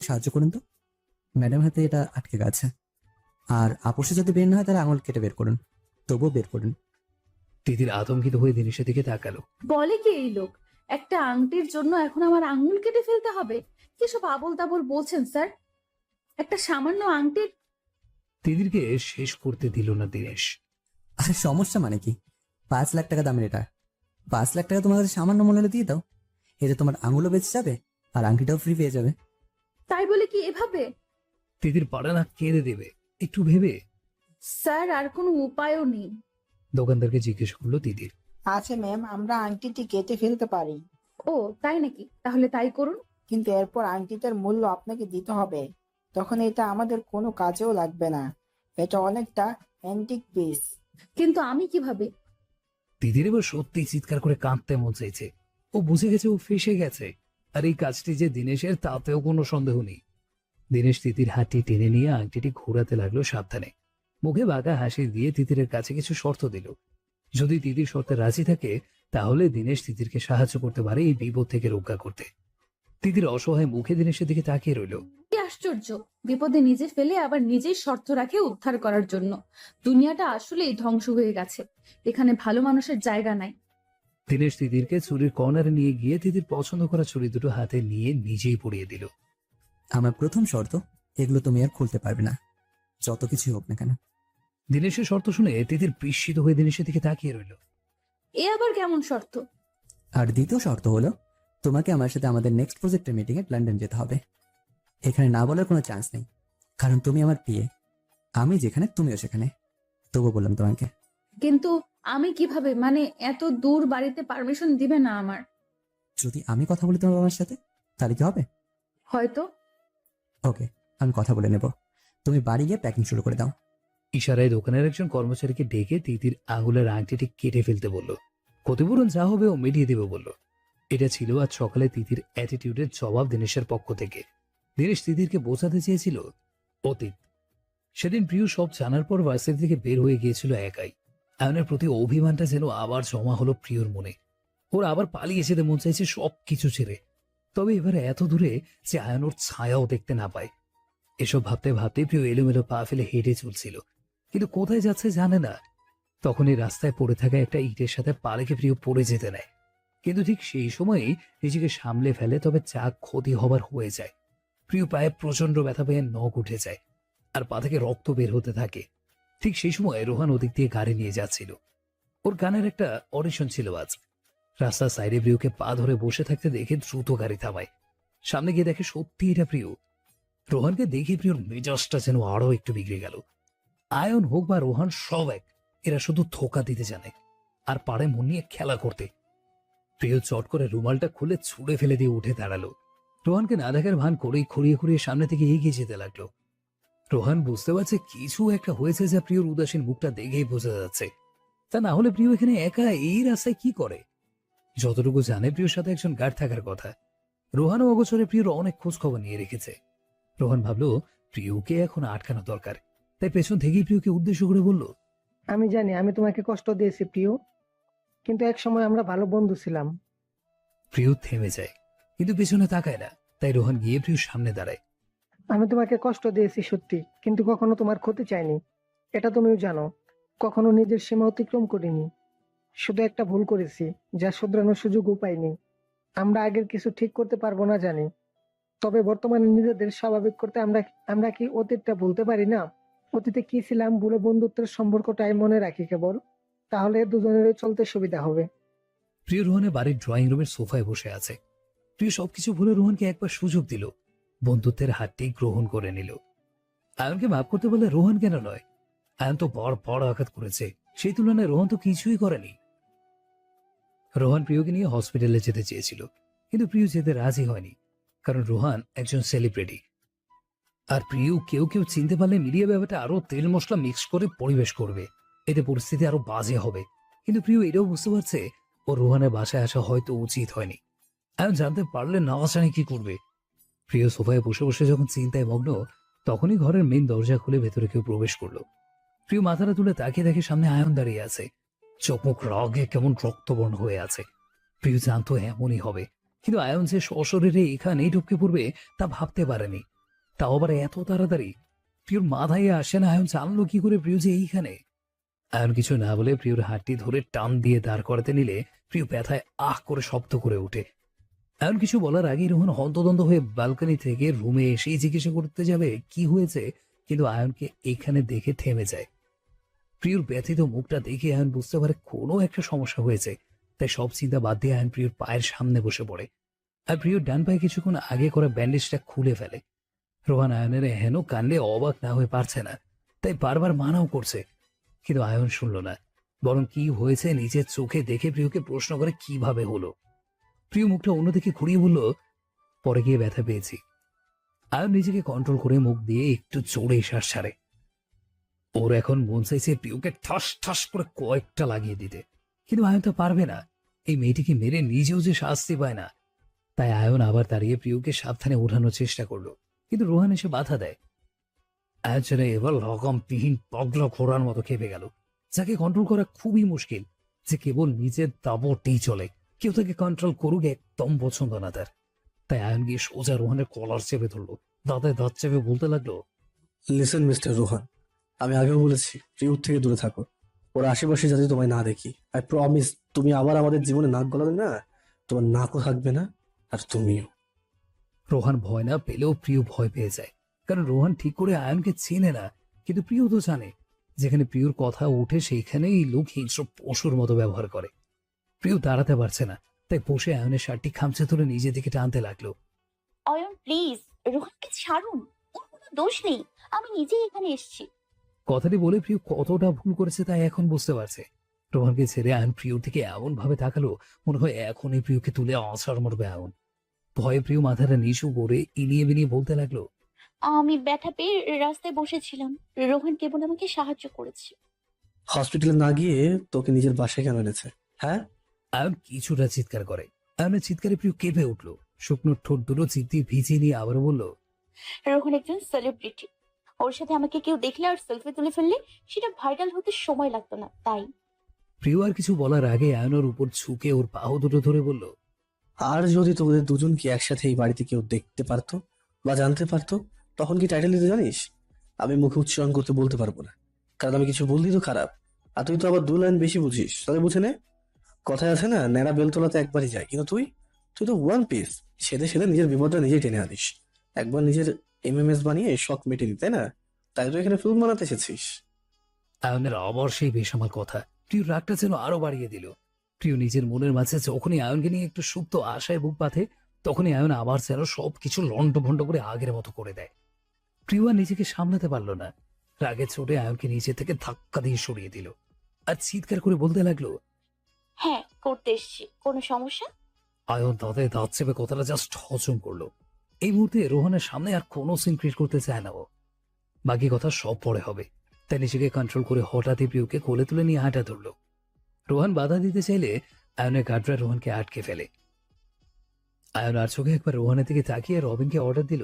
সাহায্য করুন তো, ম্যাডাম হাতে এটা আটকে গেছে। আর আপোষে যদি বের না হয় তাহলে আঙুল কেটে বের করুন, তবুও বের করুন। তিতির আতঙ্কিত হয়ে দিনেশের দিকে তাকালো। বলে কি এই লোক, একটা আংটির জন্য এখন আমার আঙুল কেটে ফেলতে হবে? কি সব আবোল তাবোল বলছেন স্যার? একটা সামান্য আংটির। তিতিরকে শেষ করতে দিল না দিনেশ। আরে সমস্যা মানে কি? 5 লাখ টাকা দামের এটা। 5 লাখ টাকা তোমার কাছে সামান্য মনে হলে দিয়ে দাও, এতে তোমার আঙুলও বেঁচে যাবে আর আংটিটাও ফ্রি পেয়ে যাবে। তাই বলে কি এভাবে? তিতির পারে না কেঁদে দেবে, একটু ভেবে স্যার আর কোনো উপায়ও নেই। দোকানদারকে জিজ্ঞেস করলো তিতির। আচ্ছা ম্যাম, আমরা আংটিটি কেটে ফেলতে পারি, ও তাই নাকি? তাহলে তাই করুন। কিন্তু এরপর আংটিটার মূল্য আপনাকে দিতে হবে। তখন এটা আমাদের কোনো কাজেও লাগবে না। এটা অনেকটা অ্যান্টিক পিস। কিন্তু আমি কিভাবে? তিতির এবার সত্যি চিৎকার করে কাঁদতে মন চাইছে। ও বুঝে গেছে ও ফেসে গেছে, আর এই কাজটি যে দিনেশের তাতেও কোনো সন্দেহ নেই। দিনেশ তিতির হাতটি টেনে নিয়ে আংটিটি ঘোরাতে লাগলো সাবধানে। মুখে বাঁকা হাসি দিয়ে তিতিরের কাছে কিছু শর্ত দিল। যদি তিতির শর্তে রাজি থাকে তাহলে দিনেশ তিতিরকে সাহায্য করতে পারে এই বিপদ থেকে রক্ষা করতে। তিতির অসহায় মুখে দিনেশের দিকে তাকিয়ে রইল। কি আশ্চর্য, বিপদে নিজে ফেলে আবার নিজেই শর্ত রাখে উদ্ধার করার জন্য। দুনিয়াটা আসলেই ধ্বংস হয়ে গেছে, এখানে ভালো মানুষের জায়গা নাই। দিনেশ তিতিরকে চুরির কর্নারে নিয়ে গিয়ে তিতির পছন্দ করা চুড়ি দুটো হাতে নিয়ে নিজেই পরিয়ে দিল। আমার প্রথম শর্ত, এগুলো তুমি আর খুলতে পারবে না, যত কিছু হোক না কেন। দিনেশের শর্ত শুনে তিতির বিস্মিত হয়ে দিনেশের দিকে তাকিয়ে রইল। এ আবার কেমন শর্ত? আর দ্বিতীয় শর্ত হলো, তোমাকে আমার সাথে আমাদের নেক্সট প্রজেক্টের মিটিংয়ে লন্ডন যেতে হবে। এখানে না বলার কোনো চান্স নেই, কারণ তুমি আমার পিএ। আমি যেখানে তুমিও সেখানে। তবুও বললাম তোমাকে। কিন্তু আমি কিভাবে, মানে এত দূর বাড়িতে পারমিশন দিবে না আমার? যদি আমি কথা বলি তোমার বাবার সাথে তাহলে কি হবে? হয়তো। ওকে, আমি কথা বলে নেব। তুমি বাড়ি গিয়ে প্যাকিং শুরু করে দাও। ইশারায় দোকানের একজন কর্মচারীকে ডেকে তিতির আঙুলের আংটিটি কেটে ফেলতে বলল। ক্ষতিপূরণ যা হবে ও মিটিয়ে দেবে বলল। এটা ছিল আজ সকালে তিতির অ্যাটিটিউডের জবাব দিনেশের পক্ষ থেকে। দিনেশ তিতিরকে বোঝাতে চেয়েছিল অতীত। সেদিন প্রিয় সব জানার পর ভার্সিটি থেকে বের হয়ে গিয়েছিল একাই। আয়নের প্রতি অভিমানটা যেন আবার জমা হলো প্রিয়র মনে। ওর আবার পালিয়ে যেতে মন চাইছে সবকিছু ছেড়ে, তবে এবারে এত দূরে যে আয়ন ওর ছায়াও দেখতে না পায়। এসব ভাবতে ভাবতে প্রিয় এলোমেলো পা ফেলে হেঁটে চলছিল, কিন্তু কোথায় যাচ্ছে জানে না। তখনই রাস্তায় পড়ে থাকা একটা ইটের সাথে পা রেখে প্রিয় পড়ে যেতে নেয়, কিন্তু ঠিক সেই সময়ই নিজেকে সামলে ফেলে, তবে যা ক্ষতি হবার হয়ে যায়। প্রিয় পায়ে প্রচন্ড ব্যথা পেয়ে নখ উঠে যায়, আর পা থেকে রক্ত বের হতে থাকে। ঠিক সেই সময় রোহান ওদিক দিয়ে গাড়ি নিয়ে যাচ্ছিল। ওর গানের একটা অডিশন ছিল আজ। রাস্তার সাইডে প্রিয়কে পা ধরে বসে থাকতে দেখে দ্রুত গাড়ি থামায়। সামনে গিয়ে দেখে সত্যি এটা প্রিয়। রোহানকে দেখে প্রিয়র মেজাজটা যেন আরো একটু বিগড়ে গেল। আয়ন হোক বা রোহান সব এক, এরা শুধু ধোঁকা দিতে জানে আর পারে মন নিয়ে খেলা করতে। প্রিয় চট করে রুমালটা খুলে ছুঁড়ে ফেলে দিয়ে উঠে দাঁড়ালো। রোহানকে না দেখার ভান করেই খুঁড়িয়ে খুঁড়িয়ে সামনে থেকে এগিয়ে যেতে লাগলো। রোহান বুঝতে পারছে কিছু একটা হয়েছে, যা প্রিয়র উদাসীন মুখটা দেখেই বোঝা যাচ্ছে। তা না হলে প্রিয় এখানে একা এই রাস্তায় কি করে? যতটুকু জানে প্রিয়র সাথে একজন গার্ড থাকার কথা। রোহানও অগোচরে প্রিয়র অনেক খোঁজ খবর নিয়ে রেখেছে। রোহান ভাবলো প্রিয়কে এখন আটকানো দরকার, তাই পেছন থেকেই প্রিয়কে উদ্দেশ্য করে বলল, আমি জানি আমি তোমাকে কষ্ট দিয়েছি প্রিয়, কিন্তু এক সময় আমরা ভালো বন্ধু ছিলাম। প্রিয় থেমে যায়, কিন্তু পেছনে তাকায় না। তাই রোহান গিয়ে প্রিয়র সামনে দাঁড়ায়। আমি তোমাকে কষ্ট দিয়েছি সত্যি, কিন্তু কখনো তোমার ক্ষতি চাইনি, এটা তুমিও জানো। কখনো নিজের সীমা অতিক্রম করিনি। শুধু একটা ভুল করেছি, যা শুধরানোর সুযোগও পাইনি। আমরা আগের কিছু ঠিক করতে পারবো না জানি, তবে বর্তমানে নিজেদের স্বাভাবিক করতে আমরা আমরা কি অতীতটা ভুলতে পারি না? অতীতে কি ছিলাম বলে বন্ধুত্বের সম্পর্কটাই মনে রাখি কেবল, তাহলে দুজনেরই চলতে সুবিধা হবে। প্রিয় রোহানের বাড়ির ড্রয়িং রুমের সোফায় বসে আছে। প্রিয় সবকিছু ভুলে রোহানকে একবার সুযোগ দিল, বন্ধুত্বের হাতটি গ্রহণ করে নিল। আয়নকে মাফ করতে বলে রোহান কেন নয়? আয়ন তো বড় বড় আঘাত করেছে, সেই তুলনায় রোহান তো কিছুই করেনি। রোহান প্রিয়কে নিয়ে হসপিটালে যেতে চেয়েছিল, কিন্তু প্রিয় যেতে রাজি হয়নি, কারণ রোহান একজন সেলিব্রিটি। আর প্রিয় কেউ কেউ চিনতে পারলে মিডিয়া ব্যাপারটা আরো তেল মশলা মিক্স করে পরিবেশ করবে, এতে পরিস্থিতি আরো বাজে হবে। কিন্তু প্রিয় এটাও বুঝতে পারছে ও রোহানের বাসায় আসা হয়তো উচিত হয়নি। আয়ন জানতে পারলে না জানি কি করবে। প্রিয় সোফায় বসে বসে যখন চিন্তায় মগ্ন, তখনই ঘরের মেইন দরজা খুলে ভেতরে কেউ প্রবেশ করলো। প্রিয় মাথাটা তুলে তাকিয়ে দেখে সামনে আয়ন দাঁড়িয়ে আছে, চোখ মুখ রাগে কেমন রক্তবর্ণ হয়ে আছে। প্রিয় জানতো এমনই হবে, কিন্তু আয়ন যে সশরীরে এখানেই ঢুকে পড়বে তা ভাবতে পারেনি। তাও আবার এত তাড়াতাড়ি। প্রিয়র মাথায় আসে না আয়ন জানলো কি করে প্রিয় যে এইখানে। আয়ন কিছু না বলে প্রিয়র হাতটি ধরে টান দিয়ে দাঁড় করাতে নিলে প্রিয় ব্যথায় আহ করে শব্দ করে ওঠে। আয়ন কিছু বলার আগেই রোহন হন্তদন্ত হয়ে ব্যালকনি থেকে রুমে এসেই জিজ্ঞাসা করতে যাবে কি হয়েছে, কিন্তু আয়নকে এখানে দেখে থেমে যায়। প্রিয়র ব্যথিত মুখটা দেখে আয়ন বুঝতে পারে কোনো একটা সমস্যা হয়েছে। তাই সব চিন্তা বাদ দিয়ে আয়ন প্রিয়র পায়ের সামনে বসে পড়ে, আর প্রিয়র ডান পায়ে কিছুক্ষণ আগে করা ব্যান্ডেজটা খুলে ফেলে। রোহান আয়নের হেন কাণ্ডে অবাক না হয়ে পারছে না, তাই বারবার মানাও করছে, কিন্তু আয়ন শুনল না। বরং কি হয়েছে নিজের চোখে দেখে প্রিয়কে প্রশ্ন করে কিভাবে হলো। প্রিয় মুখটা অন্যদিকে ঘুরিয়ে বলল, পরে গিয়ে ব্যথা পেয়েছি। আয়ন নিজেকে কন্ট্রোল করে মুখ দিয়ে একটু জোরে শ্বাস ছাড়ে। ওর এখন মন চাইছে প্রিয়কে ঠাস ঠাস করে কয়েকটা লাগিয়ে দিতে, কিন্তু আয়ন তো পারবে না। এই মেয়েটিকে মেরে নিজেও যে শাস্তি পায় না। তাই আয়ন আবার দাঁড়িয়ে প্রিয়কে সাবধানে ওঠানোর চেষ্টা করলো, কিন্তু রোহান এসে বাধা দেয়। আয়ন ছেলে এবার রকমবিহীন পগলা ঘোড়ার মতো খেপে গেল, যাকে কন্ট্রোল করা খুবই মুশকিল, যে কেবল নিজের দাবটেই চলে। কেউ তাকে কন্ট্রোল করুক একদম পছন্দ না তার। তাই আয়ন গিয়ে সোজা রোহানের কলার চেপে ধরলো, দাঁতে দাঁত চেপে বলতে লাগলো, লিসেন মিস্টার রোহান, আমি আগেও বলেছি প্রিয়র থেকে দূরে থাকো। ওর আশেপাশে যাতে তোমায় না দেখি। আই প্রমিস, তুমি আবার আমাদের জীবনে নাক গলাবে না, তোমার নাকও থাকবে না, আর তুমিও। রোহান ভয় না পেলেও প্রিয় ভয় পেয়ে যায়, কারণ রোহান ঠিক করে আয়নকে চেনে না। কিন্তু প্রিয় তো জানে, যেখানে প্রিয়র কথা ওঠে সেইখানে এই লোক হিংস্র পশুর মতো ব্যবহার করে। প্রিয় দাঁড়াতে পারছে না, তাই বসে আয়নের শার্টটি খামচে ধরে নিজে দিকে টানতে লাগলো। অয়ন প্লিজ, রোহানকে ছাড়ুন, ওর কোনো দোষ নেই, আমি নিজেই এখানে এসেছি। কথাটি বলে প্রিয় কতটা ভুল করেছে তাই এখন বুঝতে পারছে। রোহানকে ছেড়ে আয়ন প্রিয়র দিকে এমন ভাবে তাকালো, মনে হয় এখনই প্রিয়কে তুলে আছাড় মারবে আয়ন। ভয়ে প্রিয় মাথাটা নিচু করে ইনিয়ে বিনিয়ে বলতে লাগলো, আমি ব্যথা পেয়ে রাস্তায় বসেছিলাম, রোহান কেবল আমাকে সাহায্য করেছে। হসপিটালে না গিয়ে তোকে নিজের বাসায় কেন এনেছে? হ্যাঁ, আয়ন কিছুটা চিৎকার করে। আয়নের চিৎকারে প্রিয় কেঁপে উঠলো, শুকনো ঠোঁট দুটো চিৎ দিয়ে ভিজিয়ে নিয়ে আবারও বলল, রোহান একজন সেলিব্রিটি, ওর সাথে আমাকে কেউ দেখলে আর সেলফি তুলে ফেললে সেটা ভাইরাল হতে সময় লাগতো না, তাই। প্রিয় আর কিছু বলার আগে আয়নের উপর ঝুঁকে ওর বাহু দুটো ধরে বলল, আর যদি তোদের দুজনকে একসাথে এই বাড়িতে কেউ দেখতে পারতো বা জানতে পারতো, তখন কি টাইটেল দিতে জানিস? আমি মুখে উচ্চারণ করতে বলতে পারবো না, কারণ আমি কিছু বললি তো খারাপ। আর তুই তো আবার 2 লাইন বেশি বুঝিস, তাহলে বুঝে নে। কথায় আছে না, ন্যাড়া বেলতলাতে একবারই যায়, কিন্তু তুই তুই তো ওয়ান পিস। সেদে সেদে নিজের বিপদটা নিজেই টেনে আনিস। একবার নিজের এমএমএস বানিয়ে শখ মেটে দিতে, তাই না? তাই তো এখানে ফিল্ম বানাতে এসেছিস। আয়নের আবার সেই বেসামাল কথা প্রিয় রাগটা যেন আরো বাড়িয়ে দিল। প্রিয় নিজের মনের মাঝে যখনই আয়নকে নিয়ে একটু সুপ্ত আশায় বুক বাঁধে, তখনই আয়ন আবার যেন সবকিছু লন্ডভন্ড করে আগের মতো করে দেয়। প্রিয় আর নিজেকে সামলাতে পারল না, রাগে চোটে আয়নকে নিচে থেকে ধাক্কা দিয়ে সরিয়ে দিল, আর চিৎকার করে বলতে লাগলো, হ্যাঁ, করতে এসেছি, কোনো সমস্যা? আয়ন দাঁতে দাঁত চেপে কথাটা জাস্ট হজম করলো। এই মুহূর্তে রোহানের সামনে আর কোনো সিন ক্রিয়েট করতে চায় না ও। বাকি কথা সব পরে হবে, তাই নিজেকে কন্ট্রোল করে হঠাৎই প্রিয়কে কোলে তুলে নিয়ে হাঁটা ধরলো। রোহান বাধা দিতে চাইলে আয়নের গার্ডরা রোহানকে আটকে ফেলে। আয়ন আর চোখে একবার রোহানের দিকে তাকিয়ে রবিনকে অর্ডার দিল,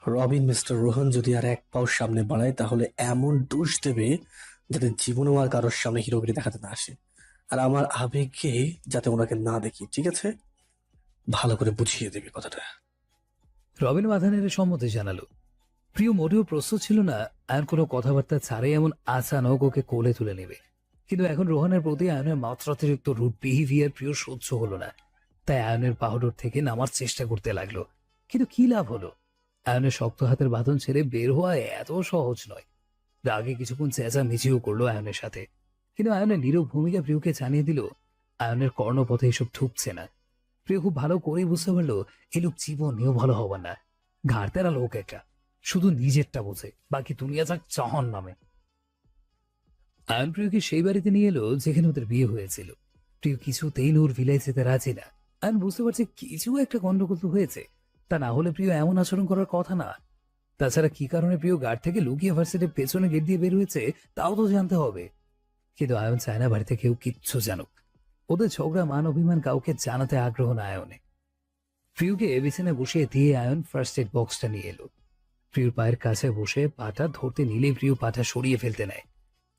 রবিন, মিস্টার রোহন যদি আর এক পাও সামনে বাড়ায় তাহলে এমন দোষ দেবে যাতে জীবনেও আর কারোর সামনে হিরোগিরি দেখাতে না আসে। আর আমার আবেগকে যাতে ওনাকে না দেখি, ঠিক আছে? ভালো করে বুঝিয়ে দেবে কথাটা। রবিন মাথা নেড়ে সম্মতি জানালো। প্রিয় মোটেও প্রস্তুত ছিল না আয়ন কোনো কথাবার্তা ছাড়াই এমন আচানক ওকে কোলে তুলে নেবে, কিন্তু এখন রোহানের প্রতি আয়নের মাত্রাতিরিক্ত রুট বিহেভিয়ার প্রিয় সহ্য হলো না। তাই আয়নের পাহাড় থেকে নামার চেষ্টা করতে লাগলো, কিন্তু কি লাভ হলো? আয়নের শক্ত হাতের বাঁধন ছেড়ে বের হওয়া এত সহজ নয়। রাগে কিছুক্ষণ চেঁচামেচিও করলো আয়নের সাথে, কিন্তু আয়নের নীরব ভূমিকা প্রিয়কে জানিয়ে দিল আয়নের কর্ণপথে এসব ঢুকছে না। প্রিয় খুব ভালো করেই বুঝতে পারলো এই লোক জীবনেও ভালো হবার না, ঘাড়তেরা লোক একটা, শুধু নিজেরটা বোঝে, বাকি দুনিয়া যাক চাহন নামে। আয়ন প্রিয়কে সেই বাড়িতে নিয়ে এলো যেখানে ওদের বিয়ে হয়েছিল। প্রিয় কিছুতেই নূর ভিলায় যেতে রাজি না। আয়ন বুঝতে পারছে কিছু একটা গন্ডগোল তো হয়েছে, তা না হলে প্রিয় এমন আচরণ করার কথা না। তাছাড়া কি কারণে প্রিয় গার্ড থেকে লুকিয়ে ভার্সিটির পেছনে গেট দিয়ে বের হয়েছে তাও তো জানতে হবে। কিন্তু আয়ন চায় না বাড়িতে কেউ কিচ্ছু জানুক। ওদের ঝগড়া মান অভিমান কাউকে জানাতে আগ্রহ না আয়নে। প্রিয়কে বিছানায় বসিয়ে দিয়ে আয়ন ফার্স্ট এড বক্সটা নিয়ে এলো। প্রিয়র পায়ের কাছে বসে পাটা ধরতে নিলে প্রিয় পাটা সরিয়ে ফেলতে নেয়।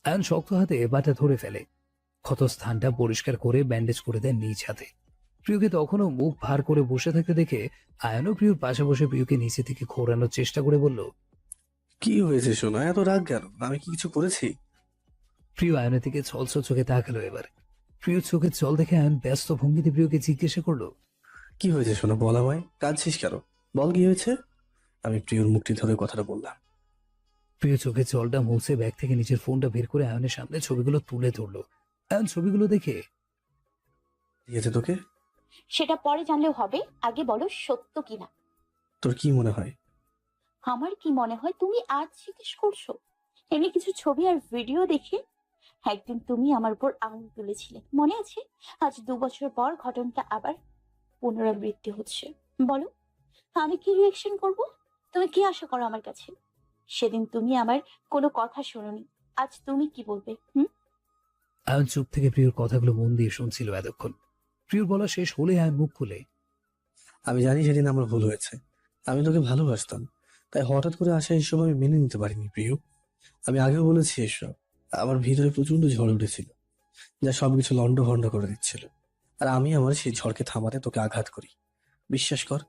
আয়ন শক্ত হাতে পাটা ধরে ফেলে, ক্ষত স্থানটা পরিষ্কার করে ব্যান্ডেজ করে দেয় নিজ হাতে। প্রিয়কে তখনও মুখ ভার করে বসে থাকতে দেখে আয়নও প্রিয়র পাশে বসে প্রিয়কে নিচে থেকে ঘোরানোর চেষ্টা করে বলল। কি হয়েছে সোনা, এত রাগ কেন? আমি কি কিছু করেছি? প্রিয় আয়নের দিকে ছলছল চোখে তাকালো এবার। প্রিয় চোখের জল দেখে আয়ন ব্যস্ত ভঙ্গিতে প্রিয়কে জিজ্ঞাসা করলো। কি হয়েছে সোনা, বল আমায়। কাঁদছিস কেন? বল কি হয়েছে। আমি প্রিয়র মুখটি ধরে কথাটা বললাম। প্রিয় চোখের জলটা মুছে ব্যাগ থেকে নিজের ফোনটা বের করে আয়নের সামনে ছবিগুলো তুলে ধরলো। আয়ন ছবিগুলো দেখে, দিয়েছে তোকে? সেটা পরে জানলেও হবে, আগে বলো সত্য কিনা। তোর কি মনে হয়? আমার কি মনে হয় তুমি আজ জিজ্ঞেস করছো? এমনি কিছু ছবি আর ভিডিও দেখে একদিন তুমি আমার উপর আঙুল তুলেছিলে, মনে আছে? আজ 2 বছর পর ঘটনাটা আবার পুনরাবৃত্তি হচ্ছে। বলো আমি কি রিয়াকশন করব? তুমি কি আশা করো আমার কাছে? সেদিন তুমি আমার কোনো কথা শোনোনি, আজ তুমি কি বলবে? আয়ন চুপ থেকে প্রিয়র কথাগুলো মন দিয়ে শুনছিল এতক্ষণ। প্রিয়র বলা শেষ হলে আয়ন মুখ খুলে, আমি জানি সেদিন আমার ভুল হয়েছে। আমি তোকে ভালোবাসতাম, তাই হঠাৎ করে আসা এসব আমি মেনে নিতে পারিনি প্রিয়। আমি আগেও বলেছি এসব। আমার ভিতরে প্রচন্ড ঝড় উঠেছিল, যা সবকিছু লন্ডভন্ড করে দিচ্ছিল। আর আমি আমার সেই ঝড়কে থামাতে তোকে আঘাত করি। বিশ্বাস কর,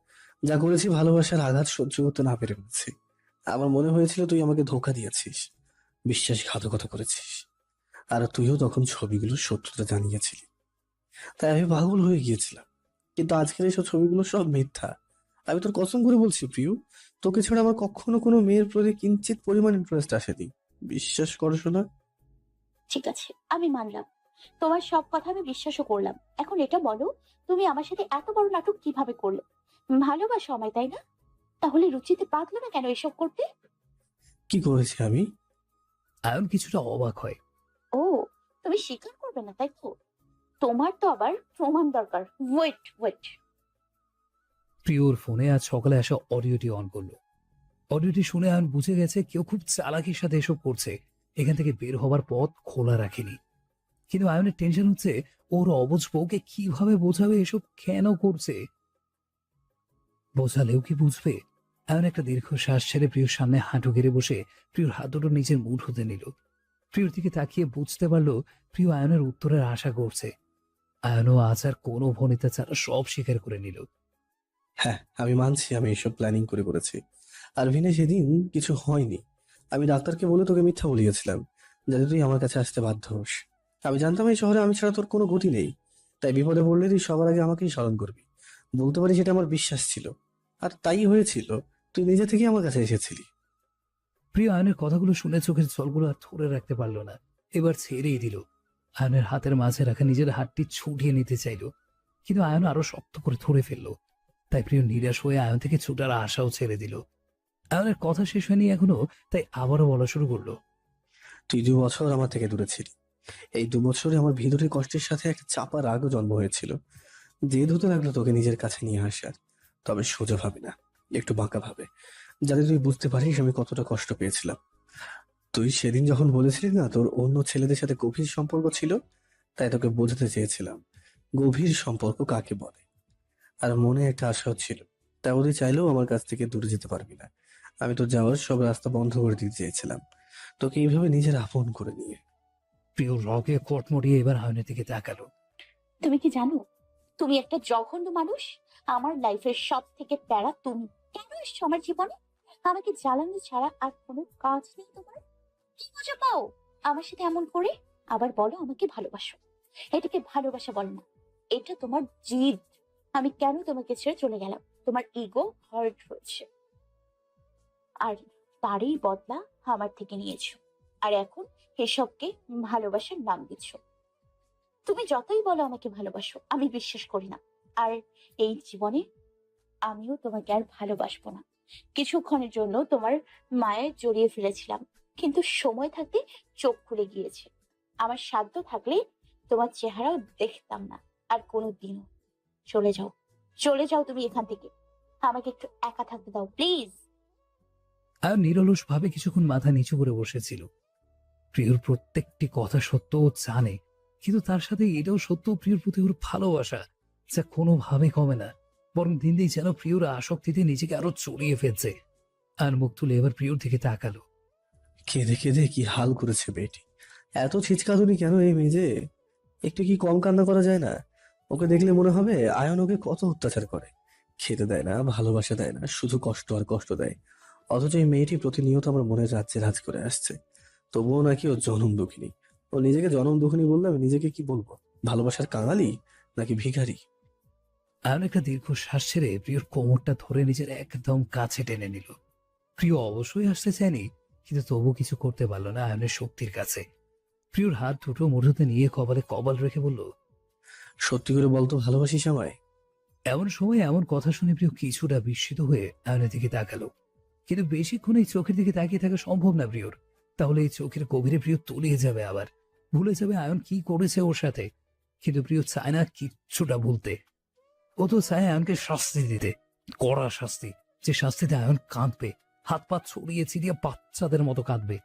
যা করেছি ভালোবাসার আঘাত সহ্য করতে না পেরে করেছি। আমার মনে হয়েছিল তুই আমাকে ধোঁকা দিয়েছিস, বিশ্বাসঘাতকতা করেছিস। আর তুইও তখন ছবিগুলোর সত্যতা জানিয়েছিলি, তাই আমি পাগল হয়ে গিয়েছিলাম। কিন্তু আজকের এইসব ছবিগুলো সব মিথ্যা। আমি তোর কসম করে বলছি প্রিয়, তোকে ছাড়া আমার কখনো কোনো মেয়ের প্রতি কিঞ্চিত পরিমাণ ইন্টারেস্ট আসেনি। বিশ্বাস করো শোনা। ঠিক আছে, আমি মানলাম, তোমার সব কথা আমি বিশ্বাসও করলাম। এখন এটা বলো, তুমি আমার সাথে এত বড় নাটক কিভাবে করলে? ভালোবাসো আমায়, তাই না? তাহলে রুচিতে পারলো না কেন এসব করতে? কি করেছি আমি? আয়ন কিছুটা অবাক হয়। ও, তুমি স্বীকার করবে না তাই তো? তোমার তো আবার প্রমাণ দরকার। Wait wait. প্রিয়র ফোনে আজ সকালে আসা অডিওটি অন করলো। অডিওটি শুনে আয়ন বুঝে গেছে কেউ খুব চালাকির সাথে এসব করছে, এখান থেকে বের হবার পথ খোলা রাখেনি। কিন্তু আয়নের টেনশন হচ্ছে ওর অবুঝ বউকে কিভাবে বোঝাবে এসব কেন করছে। বোঝালেও কি বুঝবে? আয়ন একটা দীর্ঘ শ্বাস ছেড়ে প্রিয়র সামনে হাঁটু গেড়ে বসে প্রিয়র হাত দুটো নিজের মুঠ হতে নিল। প্রিয়র দিকে তাকিয়ে বুঝতে পারলো প্রিয় আয়নের উত্তরের আশা করছে। আয়নও আজ আর কোনো ভনিতা ছাড়া সব স্বীকার করে নিল। হ্যাঁ, আমি মানছি আমি এসব প্ল্যানিং করে করেছি। আর ভিনে সেদিন কিছু হয়নি। আমি ডাক্তারকে বলে তোকে মিথ্যা বলিয়েছিলাম, যাতে তুই আমার কাছে আসতে বাধ্য হোস। আমি জানতাম এই শহরে আমি ছাড়া তোর কোনো গতি নেই, তাই বিপদে পড়লে তুই সবার আগে আমাকেই স্মরণ করবি। বলতে পারি সেটা আমার বিশ্বাস ছিল, আর তাই হয়েছিল। তুই নিজে থেকে আমার কাছে এসেছিলি। প্রিয় আয়নের কথাগুলো শুনে চোখের জলগুলো আর ধরে রাখতে পারলো না, এবার ছেড়েই দিল। আয়নের হাতের মাঝে রাখা নিজের হাতটি ছুটিয়ে নিতে চাইল, কিন্তু আয়ন আরো শক্ত করে ধরে ফেললো। তাই প্রিয় নিরাশ হয়ে আয়ন থেকে ছুটার আশাও ছেড়ে দিল। আয়নের কথা শেষ হয়নি এখনো, তাই আবারও বলা শুরু করলো। তুই 2 বছর আমার থেকে দূরে ছিলি। এই 2 বছরে আমার ভিতরে কষ্টের সাথে একটা চাপা রাগও জন্ম হয়েছিল। জেদ হতে লাগলো তোকে নিজের কাছে নিয়ে আসার। তবে সোজা ভাবে না, একটু বাঁকা ভাবে, যাতে তুই বুঝতে পারিস আমি কতটা কষ্ট পেয়েছিলাম। তুই সেদিন যখন বলেছিলি না তোর অন্য ছেলেদের সাথে গভীর সম্পর্ক ছিল, তাই তোকে বোঝাতে চেয়েছিলাম গভীর সম্পর্ক কাকে বলে। আর মনে একটা আশাও ছিল, তাই ওদের চাইলেও আমার কাছ থেকে দূরে যেতে পারবি না। আমি তোর যাওয়ার সব রাস্তা বন্ধ করে দিতে চেয়েছিলাম, তোকে এইভাবে নিজের আপন করে নিয়ে। প্রিয় রগে কট মরিয়ে এবার আয়নের দিকে তাকালো। তুমি কি জানো তুমি একটা জঘন্য মানুষ? আমার লাইফের সব থেকে প্যারা তুমি। কেন এসছো আমার জীবনে? আমাকে জ্বালানো ছাড়া আর কোনো কাজ নেই তোমার? কি মজা পাও আমার সাথে এমন করে? আবার বলো আমাকে ভালোবাসো। এটাকে ভালোবাসা বলে না, এটা তোমার জিদ। আমি কেন তোমাকে ছেড়ে চলে গেলাম? তোমার ইগো হার্ট হয়েছে, আর তারই বদলা আমার থেকে নিয়েছো। আর এখন এসবকে ভালোবাসার নাম দিচ্ছ। তুমি যতই বলো আমাকে ভালোবাসো, আমি বিশ্বাস করি না। আর এই জীবনে আমিও তোমাকে আর ভালোবাসবো না। কিছুক্ষণের জন্য তোমার মায়ে জড়িয়ে ফেলেছিলাম, কিন্তু সময় থাকতে চোখ খুলে গিয়েছে। আমার সাধ্য থাকলে তোমার চেহারাও দেখতাম না আর কোনো দিনও। চলে যাও, চলে যাও তুমি এখান থেকে। আমাকে একটু একা থাকতে দাও প্লিজ। আয়ন নিরলস ভাবে কিছুক্ষণ মাথা নিচু করে বসেছিল। প্রিয়র প্রত্যেকটি কথা সত্য ও জানে, কিন্তু তার সাথে এটাও সত্য প্রিয়র প্রতি ওর ভালোবাসা, যা কোনোভাবে কমে না, বরং দিন দিন যেন প্রিয়র আসক্তিতে নিজেকে আরো চড়িয়ে ফেলছে। আর মুখ তুলে এবার প্রিয়র দিকে তাকালো। কেঁদে কেঁদে কি হাল করেছে বেটি। এত ছিচকাদুনি কেন এই মেজে? একটু কি কম কান্না করা যায় না? ওকে দেখলে মনে হবে আয়ন ওকে কত অত্যাচার করে। খেতে দেয় না, ভালোবাসা দেয় না, শুধু কষ্ট আর কষ্ট দেয়। অথচ এই মেয়েটি প্রতিনিয়ত আমার মনে রাজ্যে রাজ করে আসছে। তবুও নাকি ও জনম দুঃখিনী। ও নিজেকে জনম দুঃখিনী বললে আমি নিজেকে কি বলবো? ভালোবাসার কাঙালি নাকি ভিখারি? আয়ন একটা দীর্ঘ শ্বাস ছেড়ে প্রিয়র কোমরটা ধরে নিজের একদম কাছে টেনে নিল। প্রিয় অবশ্যই আসতে চায়নি, কিন্তু তবু কিছু করতে পারল না আয়নের শক্তির কাছে। প্রিয়র হাত দুটো মুঠোতে নিয়ে কপালে কপাল রেখে বলল, সত্যি করে বলতো ভালোবাসিস আমায়? এমন সময় এমন কথা শুনে প্রিয় কিছুটা বিস্মিত হয়ে আয়নের দিকে তাকালো। কিন্তু বেশিক্ষণ এই চোখের দিকে তাকিয়ে থাকা সম্ভব না প্রিয়র। তাহলে এই চোখের গভীরে প্রিয় তলিয়ে যাবে, আবার ভুলে যাবে আয়ন কি করেছে ওর সাথে। কিন্তু প্রিয় চায় না কিচ্ছুটা ভুলতে। ও তো চায় আয়নকে শাস্তি দিতে, কড়া শাস্তি, যে শাস্তিতে আয়ন কাঁদবে, হাত পা ছড়িয়ে ছিড়িয়ে বাচ্চাদের মতো কাঁদবে।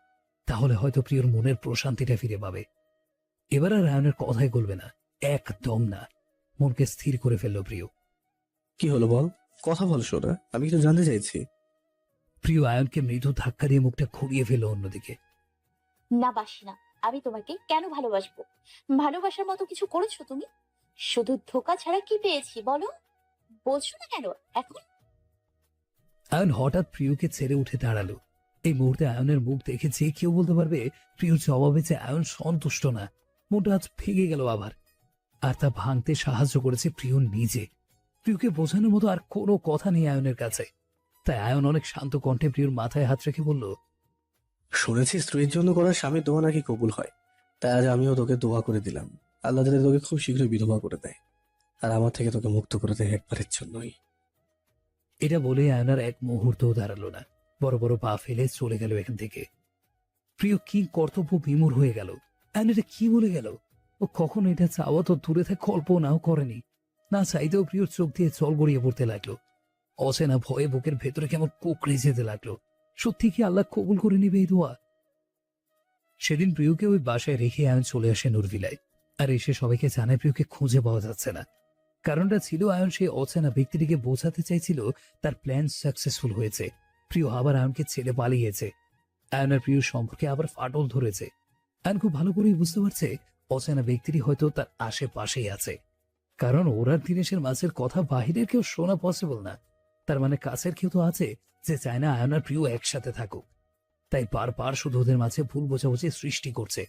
তাহলে হয়তো প্রিয়র মনের প্রশান্তিটা ফিরে পাবে। এবার আর আয়নের কথাই বলবে না, একদম না। মনকে স্থির করে ফেললো প্রিয়। কি হলো বল, কথা বল সোনা, আমি কিছু জানতে চাইছি। প্রিয় আয়নকে মৃদু ধাক্কা দিয়ে মুখটা ঘুরিয়ে ফেললো অন্যদিকে। না বাসি না। আমি তোমাকে কেন ভালোবাসবো? ভালোবাসার মতো কিছু করেছো তুমি? শুধু ধোকা ছাড়া কি পেয়েছি বলো? বলছো না কেন এখন? আয়ন হঠাৎ প্রিয়কে ছেড়ে উঠে দাঁড়ালো। এই মুহূর্তে আয়নের মুখ দেখে যে কেউ বলতে পারবে প্রিয়র জবাবে যে আয়ন সন্তুষ্ট না। মনটা আজ ভেঙে গেল আবার। আর তা ভাঙতে সাহায্য করেছে প্রিয় নিজে। প্রিয়কে বোঝানোর মতো আর কোনো কথা নেই আয়নের কাছে। তাই আয়ন অনেক শান্ত কণ্ঠে প্রিয়র মাথায় হাত রেখে বলল, শুনেছি স্ত্রীর জন্য করা স্বামীর দোয়া নাকি কবুল হয়। তাই আজ আমিও তোকে দোয়া করে দিলাম, আল্লাহ যাতে তোকে খুব শীঘ্রই বিধবা করে দেয়, আর আমার থেকে তোকে মুক্ত করে দেয় একবারের জন্যই। এটা বলে আয়নার এক মুহূর্তও দাঁড়ালো না, বড় বড় পা ফেলে চলে গেল এখান থেকে। প্রিয় কি কর্তব্য বিমূঢ় হয়ে গেল। আয়ন এটা কি বলে গেল? ও কখনো এটা চাওয়া তো দূরে থাকে কল্পনাও করেনি। না চাইতেও প্রিয়র চোখ দিয়ে জল গড়িয়ে পড়তে লাগলো। অচেনা ভয়ে বুকের ভেতরে কেমন কুকড়ে যেতে লাগলো। সত্যি কি আল্লাহ কবুল করে নিবে এই দোয়া? সেদিন প্রিয়কে ওই বাসায় রেখে আয়ন চলে আসে নুরভিলায়। আর এসে সবাইকে জানায় প্রিয়কে খুঁজে পাওয়া যাচ্ছে না। কারণটা ছিল আয়ন সেই অচেনা ব্যক্তিটিকে বোঝাতে চাইছিল তার প্ল্যান সাকসেসফুল হয়েছে। প্রিয় আবার আয়নকে ছেড়ে পালিয়েছে। আয়ন আর প্রিয় সম্পর্কে আবার ফাটল ধরেছে। আয়ন খুব ভালো করেই বুঝতে পারছে অচেনা ব্যক্তিটি হয়তো তার আশেপাশেই আছে। কারণ ওর আর দিনেশের মাঝের কথা বাহিরের কেউ শোনা পসিবল না। তার মানে কাছের কেউ তো আছে যে চায় না আয়ন আর প্রিয় একসাথে থাকুক। তাই বারবার শুধু ওদের মাঝে ভুল বোঝাবুঝি সৃষ্টি করছে।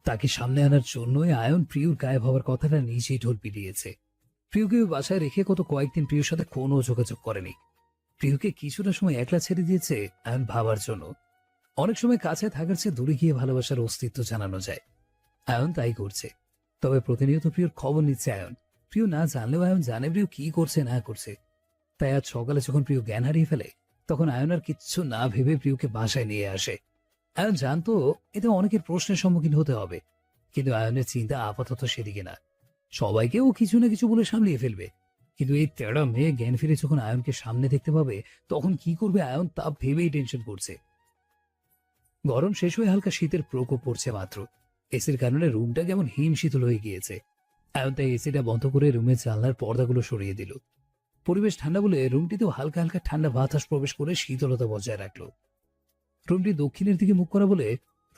তাকে সামনে আনার জন্যই আয়ন প্রিয়র গায়েব হওয়ার কথাটা নিজেই ঢোল পিটিয়েছে। প্রিয়কে ওই বাসায় রেখে গত কয়েকদিন প্রিয়র সাথে কোনো যোগাযোগ করেনি। প্রিয়কে কিছুটা সময় একলা ছেড়ে দিয়েছে আয়ন ভাবার জন্য। অনেক সময় কাছে থাকার চেয়ে দূরে গিয়ে ভালোবাসার অস্তিত্ব জানানো যায়। আয়ন তাই করছে। তবে প্রতিনিয়ত প্রিয়র খবর নিচ্ছে আয়ন। প্রিয় না জানলেও আয়ন জানে প্রিয় কি করছে না করছে। তাই আজ সকালে যখন প্রিয় জ্ঞান হারিয়ে ফেলে, তখন আয়ন আর কিচ্ছু না ভেবে প্রিয়কে বাসায় নিয়ে আসে। আয়ন জানতো এতে অনেকের প্রশ্নের সম্মুখীন হতে হবে, কিন্তু আয়নের চিন্তা আপাতত সেদিকে না। সবাইকে ও কিছু না কিছু বলে সামলিয়ে ফেলবে, কিন্তু এই তেড়া মেয়ে জ্ঞান ফিরে যখন আয়নকে সামনে দেখতে পাবে তখন কি করবে আয়ন তা ভেবেই টেনশন করছে। গরম শেষ হয়ে হালকা শীতের প্রকোপ পড়ছে মাত্র। এসির কারণে রুমটা কেমন হিম শীতল হয়ে গিয়েছে। আয়ন তাই এসিটা বন্ধ করে রুমের জানলার পর্দাগুলো সরিয়ে দিল। পরিবেশ ঠান্ডা বলে রুমটিতেও হালকা হালকা ঠান্ডা বাতাস প্রবেশ করে শীতলতা বজায় রাখলো। রুমটি দক্ষিণের দিকে মুখ করা বলে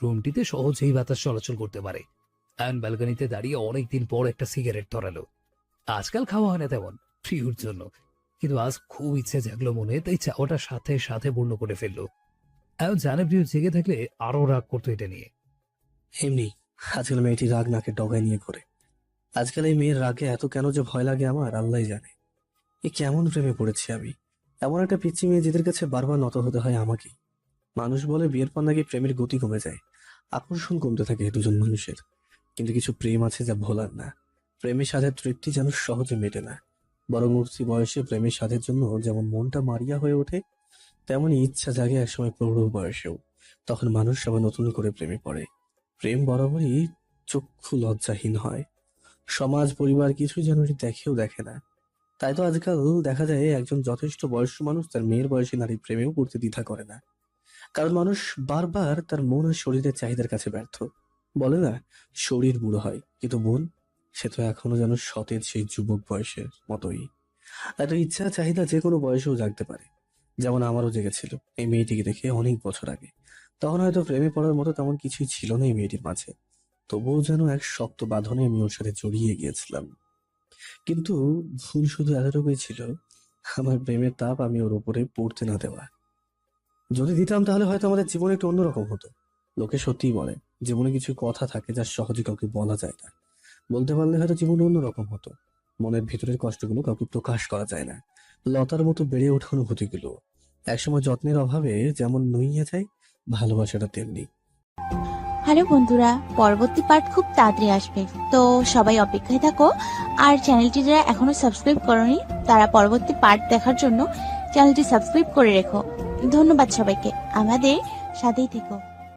রুমটিতে সহজেই বাতাস চলাচল করতে পারে। আয়ন ব্যালকনিতে দাঁড়িয়ে অনেকদিন পর একটা সিগারেট ধরালো। আজকাল খাওয়া হয় না তেমন প্রিয়র জন্য, কিন্তু আজ খুব ইচ্ছে জাগলো মনে, তাই চাওয়াটা সাথে সাথে পূর্ণ করে ফেললো। আয়ন জানে প্রিয় জেগে থাকলে আরো রাগ করতো এটা নিয়ে। এমনি আজকাল মেয়েটি রাগ নাকে ডগায় নিয়ে করে। আজকাল এই মেয়ের রাগে এত কেন যে ভয় লাগে আমার আল্লাহ জানে। এ কেমন প্রেমে পড়েছি আমি। এমন একটা পিচ্চি মেয়ে যেদের কাছে বারবার নত হতে হয় আমাকে। মানুষ বলে বিয়ের পর নাকি প্রেমের গতি কমে যায়, আকর্ষণ কমতে থাকে দুজন মানুষের। কিন্তু কিছু প্রেম আছে যা ভোলার না। প্রেমের স্বাদের তৃপ্তি যেন সহজে মেটে না, বরং উঠতি বয়সে প্রেমের স্বাদের জন্য যেমন মনটা মারিয়া হয়ে ওঠে, তেমনই ইচ্ছা জাগে একসময় প্রৌঢ় বয়সেও। তখন মানুষ আবার নতুন করে প্রেমে পড়ে। প্রেম বরাবরই চক্ষু লজ্জাহীন হয়। সমাজ পরিবার কিছুই যেন দেখেও দেখে না। তাই তো আজকাল দেখা যায় একজন যথেষ্ট বয়স্ক মানুষ তার মেয়ের বয়সী নারী প্রেমেও পড়তে দ্বিধা করে না। কারণ মানুষ বারবার তার মন আর শরীরের চাহিদার কাছে ব্যর্থ। বলে না, শরীর বুড়ো হয় কিন্তু মন, সে তো এখনো যেন সতেজ সেই যুবক বয়সের মতোই। এত ইচ্ছা চাহিদা যে কোনো বয়সেও জাগতে পারে, যেমন আমারও জেগেছিল এই মেয়েটিকে দেখে অনেক বছর আগে। তখন হয়তো প্রেমে পড়ার মতো তেমন কিছুই ছিল না এই মেয়েটির মাঝে, তবুও যেন এক শক্ত বাঁধনে আমি ওর সাথে জড়িয়ে গিয়েছিলাম। কিন্তু ভুল শুধু এতটুকুই ছিল, আমার প্রেমের তাপ আমি ওর উপরে পড়তে না দেওয়া। যদি দিতাম তাহলে হয়তো আমাদের জীবন একটু অন্যরকম হতো। লোকে সত্যিই বলে জীবনে কিছু কথা থাকে যা সহজে কাউকে বলা যায় না। বলতে পারলে হয়তো জীবন অন্যরকম হতো। মনের ভিতরের কষ্টগুলো কাউকে প্রকাশ করা যায় না। লতার মতো বেড়ে ওঠা অনুভূতিগুলো একসময় যত্নের অভাবে যেমন নুইয়ে যায়, ভালোবাসাটা তেমনি। হ্যালো বন্ধুরা, পরবর্তী পার্ট খুব তাড়াতাড়ি আসবে, তো সবাই অপেক্ষায় থাকো। আর চ্যানেলটি যারা এখনো সাবস্ক্রাইব করনি তারা পরবর্তী পার্ট দেখার জন্য চ্যানেলটি সাবস্ক্রাইব করে রেখো। ধন্যবাদ সবাইকে, আমাদের সাথেই থেকো।